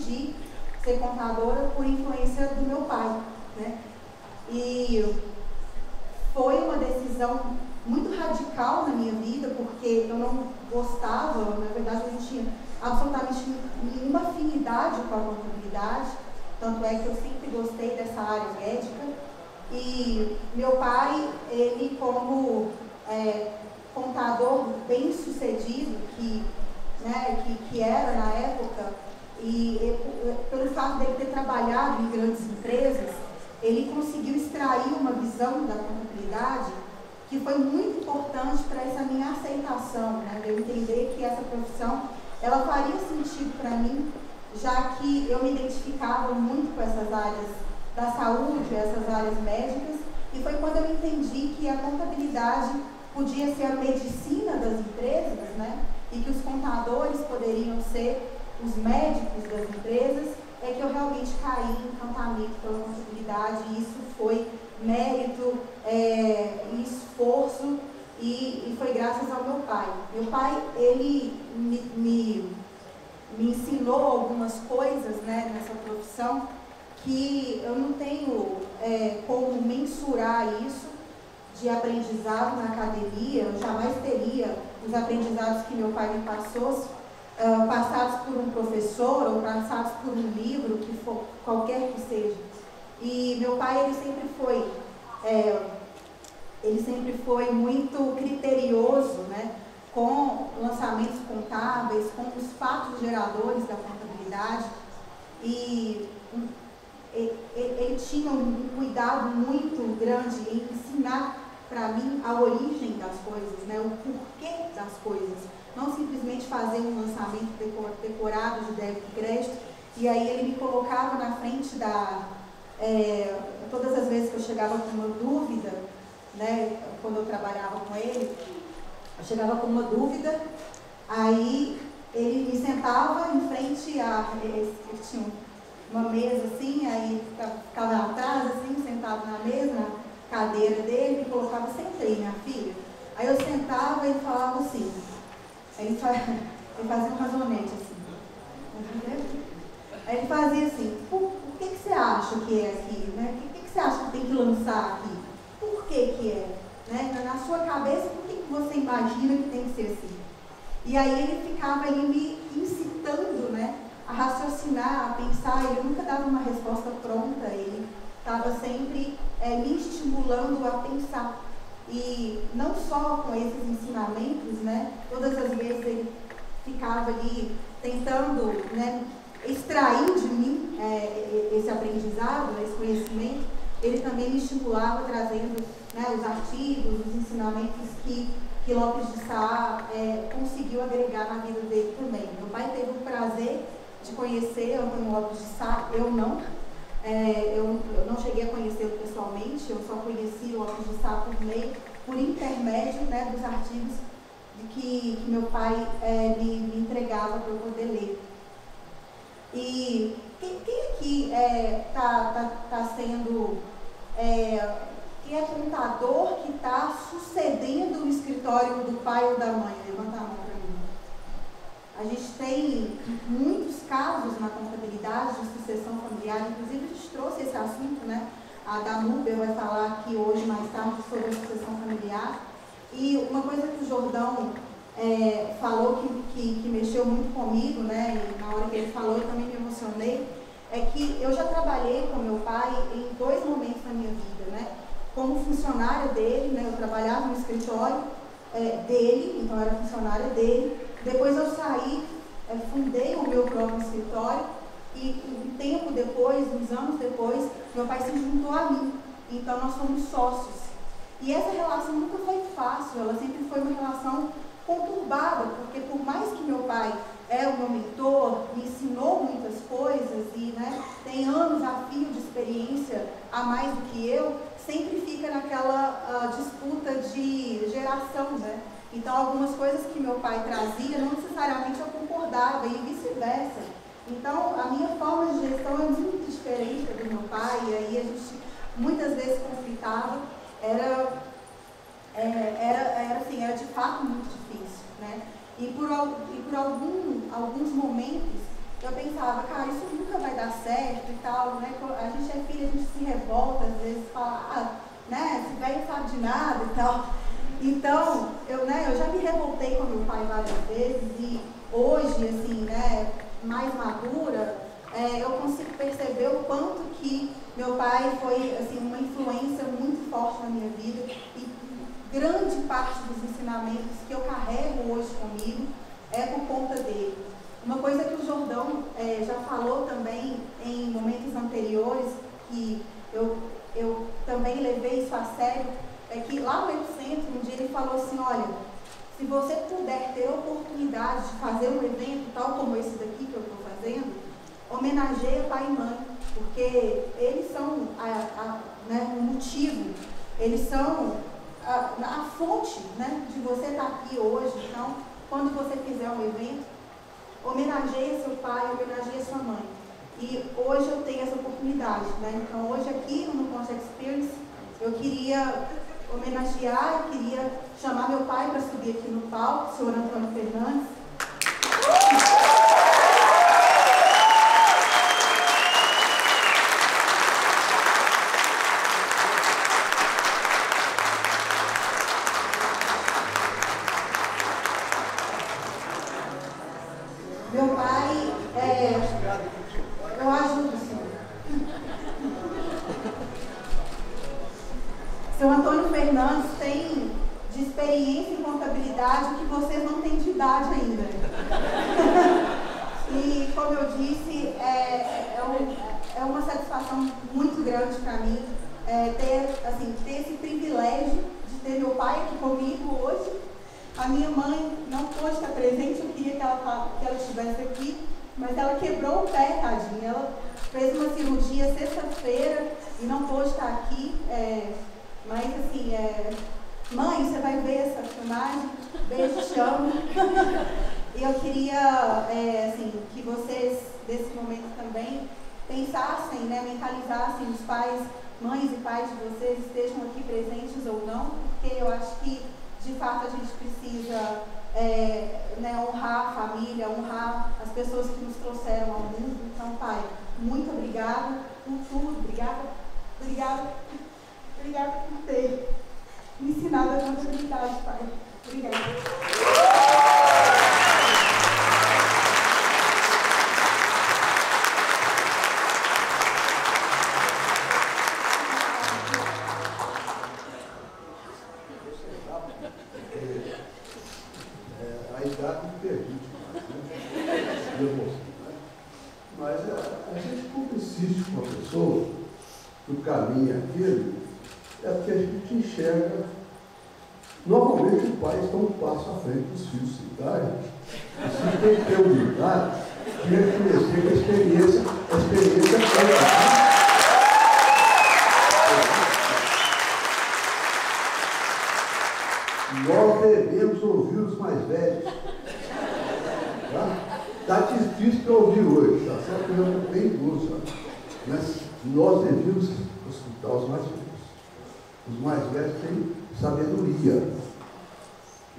decidi ser contadora por influência do meu pai, né? E foi uma decisão muito radical na minha vida, porque eu não gostava, na verdade eu não tinha absolutamente nenhuma afinidade com a contabilidade, tanto é que eu sempre gostei dessa área médica. E meu pai, ele como contador bem sucedido, que era na época, e pelo fato dele ter trabalhado em grandes empresas, ele conseguiu extrair uma visão da contabilidade que foi muito importante para essa minha aceitação, né? De eu entender que essa profissão, ela faria sentido para mim, já que eu me identificava muito com essas áreas da saúde, essas áreas médicas, e foi quando eu entendi que a contabilidade podia ser a medicina das empresas, né? E que os contadores poderiam ser os médicos das empresas, é que eu realmente caí em encantamento pela contabilidade, e isso foi mérito e esforço, e foi graças ao meu pai. Meu pai, ele me ensinou algumas coisas, né, nessa profissão, que eu não tenho como mensurar isso de aprendizado na academia. Eu jamais teria os aprendizados que meu pai me passou, passados por um professor ou passados por um livro, que for, qualquer que seja. E meu pai, ele sempre foi muito criterioso, né, com lançamentos contábeis, com os fatos geradores da contabilidade, e ele tinha um cuidado muito grande em ensinar para mim a origem das coisas, né, o porquê das coisas, não simplesmente fazer um lançamento decorado de débito e crédito. E aí ele me colocava na frente todas as vezes que eu chegava com uma dúvida, né, quando eu trabalhava com ele, eu chegava com uma dúvida, aí ele me sentava em frente ele tinha uma mesa assim, aí ficava atrás, assim, sentado na mesa, na cadeira dele, me colocava, sentei, minha filha. Aí eu sentava e ele falava assim, ele fazia um razonete assim, entendeu? Aí ele fazia assim, por que você acha que é aqui, né? O que você acha que tem que lançar aqui? Por que é? Né? Na sua cabeça, por que você imagina que tem que ser assim? E aí ele ficava ali me incitando, né, a raciocinar, a pensar. Ele nunca dava uma resposta pronta, ele estava sempre me estimulando a pensar. E não só com esses ensinamentos, né, todas as vezes ele ficava ali tentando, né, extrair de mim esse aprendizado, esse conhecimento. Ele também me estimulava trazendo, né, os artigos, os ensinamentos que Lopes de Sá conseguiu agregar na vida dele também. Meu pai teve o prazer de conhecer Antônio Lopes de Sá, eu não cheguei a conhecê-lo pessoalmente, eu só conheci Lopes de Sá por intermédio, né, dos artigos que meu pai me entregava para eu poder ler. E quem aqui está sendo, quem é contador que está sucedendo o escritório do pai ou da mãe? Levanta a mão para mim. A gente tem muitos casos na contabilidade de sucessão familiar, inclusive a gente trouxe esse assunto, né? A Danuber vai falar aqui hoje, mais tarde, sobre a sucessão familiar. E uma coisa que o Jordão falou que mexeu muito comigo, né? E na hora que ele falou, eu também me emocionei, é que eu já trabalhei com meu pai em 2 momentos da minha vida, né? Como funcionária dele, né? Eu trabalhava no escritório dele, então eu era funcionária dele. Depois eu saí, fundei o meu próprio escritório, e um tempo depois, uns anos depois, meu pai se juntou a mim. Então nós somos sócios. E essa relação nunca foi fácil, ela sempre foi uma relação conturbada, porque por mais que meu pai é o meu mentor, me ensinou muitas coisas e, né, tem anos a fio de experiência a mais do que eu, sempre fica naquela disputa de geração, né? Então algumas coisas que meu pai trazia, não necessariamente eu concordava, e vice-versa. Então a minha forma de gestão é muito diferente da do meu pai, e aí a gente muitas vezes conflitava, era de fato muito difícil, né? E por alguns momentos eu pensava, cara, isso dar certo e tal, né? A gente é filha, a gente se revolta, às vezes fala, né, esse velho não sabe de nada e tal. Então, eu já me revoltei com meu pai várias vezes e hoje, assim, né, mais madura, eu consigo perceber o quanto que meu pai foi, assim, uma influência muito forte na minha vida e grande parte dos ensinamentos que eu carrego hoje comigo é por conta dele. Uma coisa que o Jordão já falou também em momentos anteriores, que eu também levei isso a sério, é que lá no Epicentro, um dia ele falou assim, olha, se você puder ter a oportunidade de fazer um evento tal como esse daqui que eu estou fazendo, homenageia pai e mãe, porque eles são né, o motivo, eles são a fonte, né, de você estar aqui hoje. Então, quando você fizer um evento, homenageia seu pai, homenageia sua mãe. E hoje eu tenho essa oportunidade, né? Então, hoje aqui no Contact Experience, eu queria homenagear, eu queria chamar meu pai para subir aqui no palco, o senhor Antônio Fernandes. Meu pai, eu ajudo, senhor. Seu Antônio Fernandes tem de experiência em contabilidade que vocês não têm de idade ainda. E, como eu disse, é uma satisfação muito grande para mim ter esse privilégio de ter meu pai aqui comigo hoje. A minha mãe não pôde estar presente, eu queria que ela estivesse aqui, mas ela quebrou o pé, tadinha. Ela fez uma cirurgia sexta-feira e não pôde estar aqui. Mas assim, mãe, você vai ver essa filmagem, beijo, te amo. E eu queria assim, que vocês, nesse momento também, pensassem, né, mentalizassem os pais, mães e pais de vocês estejam aqui presentes ou não, porque eu acho que de fato a gente precisa né, honrar a família, honrar as pessoas que nos trouxeram ao mundo. Então, pai, muito obrigada por tudo, obrigada por ter me ensinado a contabilidade, pai. Obrigada. A idade não permite mais, mas a gente quando insiste com a pessoa no caminho aquele, é porque a gente enxerga. Normalmente o pai está um passo à frente dos filhos se darem. Você tem que ter humildade de reconhecer que a experiência é nós devemos ouvir os mais velhos. Está difícil para ouvir hoje, tá certo? Eu estou bem idoso, mas nós devemos escutar os mais velhos. Os mais velhos têm sabedoria.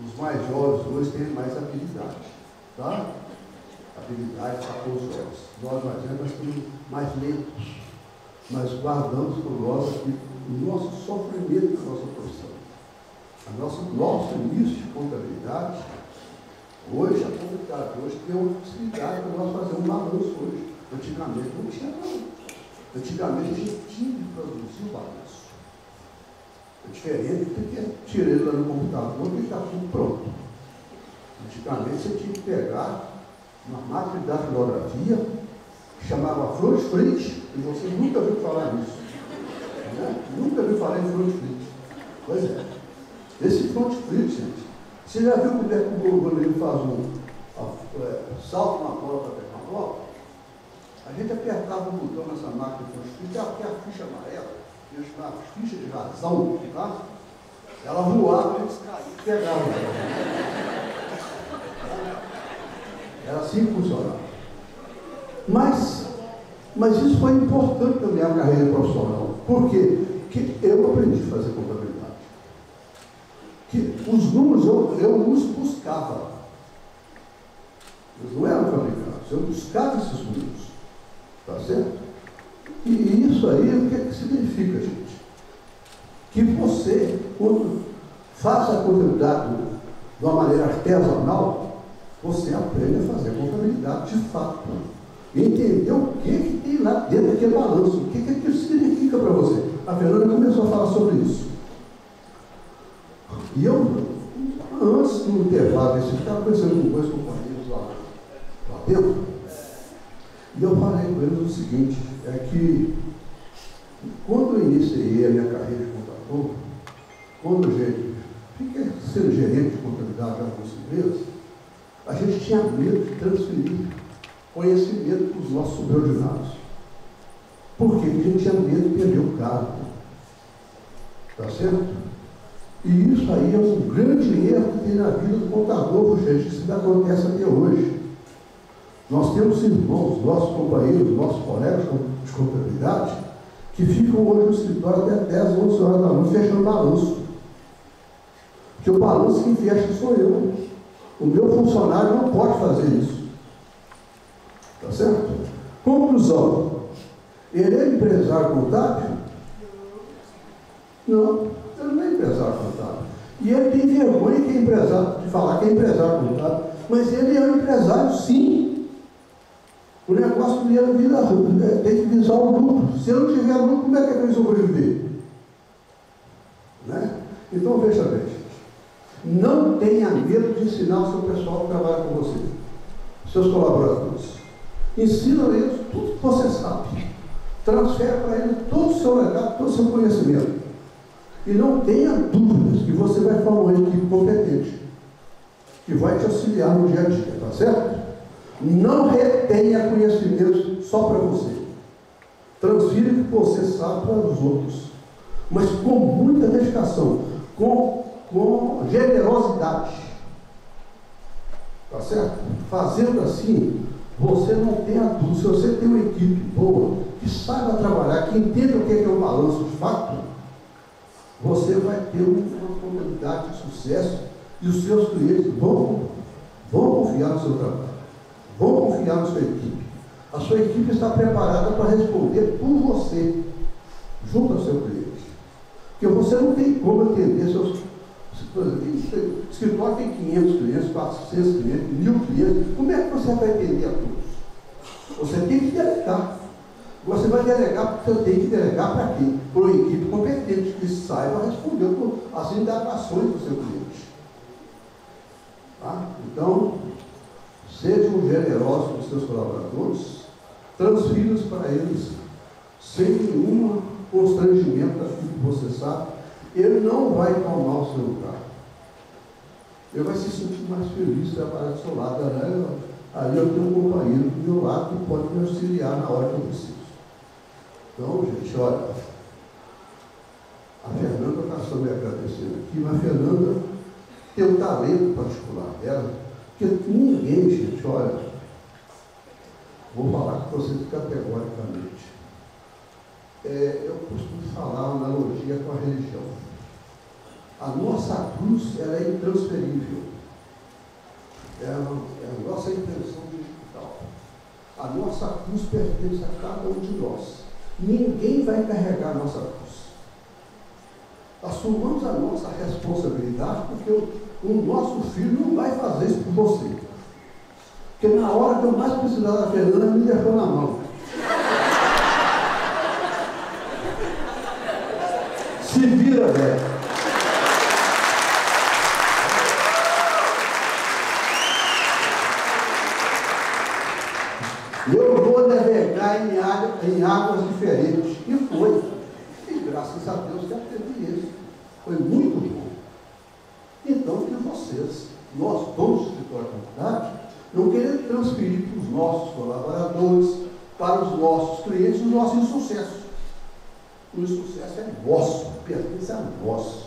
Os mais jovens hoje têm mais habilidade. Tá? Habilidade para com os jovens. Nós mais velhos nós temos mais lentos. Nós guardamos por nós aqui o nosso sofrimento da nossa profissão. Nosso início de contabilidade, hoje a contabilidade hoje tem uma possibilidade para nós fazer um balanço hoje. Antigamente não tinha não. Antigamente a gente tinha que produzir o balanço. É diferente do que tirar ele lá no computador e está tudo pronto. Antigamente você tinha que pegar uma máquina de datilografia que chamava front print, e você nunca ouviu falar nisso. Né? Nunca ouviu falar em front print. Pois é. Esse front print, gente, você já viu como é que o goleiro faz salto na bola para pegar uma bola? A gente apertava o botão nessa máquina de front print, aqui a ficha amarela, que eu chamava ficha de razão, tá? Ela voava, a gente caía e pegava. Era assim que funcionava. Mas isso foi importante na minha carreira profissional. Por quê? Porque eu aprendi a fazer contabilidade. Que os números eu os buscava. Eles não eram fabricados, eu buscava esses números. Tá certo? E isso aí, o que significa, gente? Que você, quando faça a contabilidade de uma maneira artesanal, você aprende a fazer contabilidade de fato. E entender o que tem lá dentro daquele balanço, o que aquilo significa para você. A Fernanda começou a falar sobre isso. E eu, antes do intervalo, eu estava conversando com dois companheiros lá dentro, e eu falei com eles o seguinte, é que quando eu iniciei a minha carreira de contador, quando eu fiquei sendo gerente de contabilidade de algumas empresas, a gente tinha medo de transferir conhecimento para os nossos subordinados. Por quê? Porque a gente tinha medo de perder o cargo. Está certo? E isso aí é um grande erro que tem na vida do contador, gente. Isso ainda acontece até hoje. Nós temos irmãos, nossos companheiros, nossos colegas de contabilidade, que ficam hoje no escritório até 10, 11 horas da noite fechando balanço. Porque o balanço quem fecha sou eu. O meu funcionário não pode fazer isso. Tá certo? Conclusão. Ele é empresário contábil? Não, ele não é empresário contábil. E ele tem vergonha que é empresário, de falar que é empresário contábil, mas ele é um empresário sim. O negócio dele tem que visar o lucro. Se ele não tiver lucro, como é que ele vai sobreviver? Né? Então veja bem, gente. Não tenha medo de ensinar o seu pessoal que trabalha com você, seus colaboradores. Ensina eles tudo que você sabe. Transfere para eles todo o seu legado, todo o seu conhecimento. E não tenha dúvidas que você vai formar uma equipe competente, que vai te auxiliar no dia a dia, tá certo? Não retenha conhecimento só para você. Transfira o que você sabe para os outros. Mas com muita dedicação, com generosidade. Tá certo? Fazendo assim, você não tem a dúvida. Se você tem uma equipe boa, que saiba trabalhar, que entenda o que é um balanço de fato, você vai ter uma comunidade de sucesso e os seus clientes vão confiar no seu trabalho, vão confiar na sua equipe. A sua equipe está preparada para responder por você, junto ao seu cliente. Porque você não tem como atender seus... Por exemplo, o escritório tem 500 clientes, 400 clientes, 1000 clientes. Como é que você vai atender a todos? Você tem que delegar. Você vai delegar porque você tem que delegar para quem? Para uma equipe competente, que saiba responder às indagações do seu cliente. Tá? Então, sejam generosos com os seus colaboradores, transfira-os para eles sem nenhum constrangimento daquilo que você sabe. Ele não vai tomar o seu lugar. Ele vai se sentir mais feliz de trabalhar do seu lado. Ali eu tenho um companheiro do meu lado que pode me auxiliar na hora que eu preciso. Então, gente, olha, a Fernanda está só me agradecendo aqui, mas a Fernanda tem um talento particular dela, que ninguém, gente, olha, vou falar com vocês categoricamente. Eu costumo falar uma analogia com a religião. A nossa cruz, ela é intransferível. É a nossa intenção digital. A nossa cruz pertence a cada um de nós. Ninguém vai carregar a nossa cruz. Assumamos a nossa responsabilidade, porque o nosso filho não vai fazer isso por você. Porque na hora que eu mais precisava da Fernanda, me deixou na mão. Se vira, velho. Eu vou navegar em águas diferentes. E foi. E graças a Deus que aprendi isso. Foi muito bom. Então, que vocês, nós, donos do escritório de contabilidade, não queremos transferir para os nossos colaboradores, para os nossos clientes, o nosso insucesso. O insucesso é nosso, pertence a nós.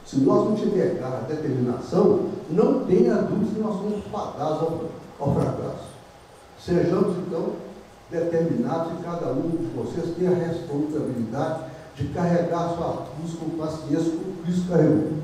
Se nós não tivermos garra, determinação, não tenha dúvida que nós somos fadados ao fracasso. Sejamos, então, determinados e cada um de vocês tenha a responsabilidade de carregar a sua cruz com paciência, como Cristo carregou.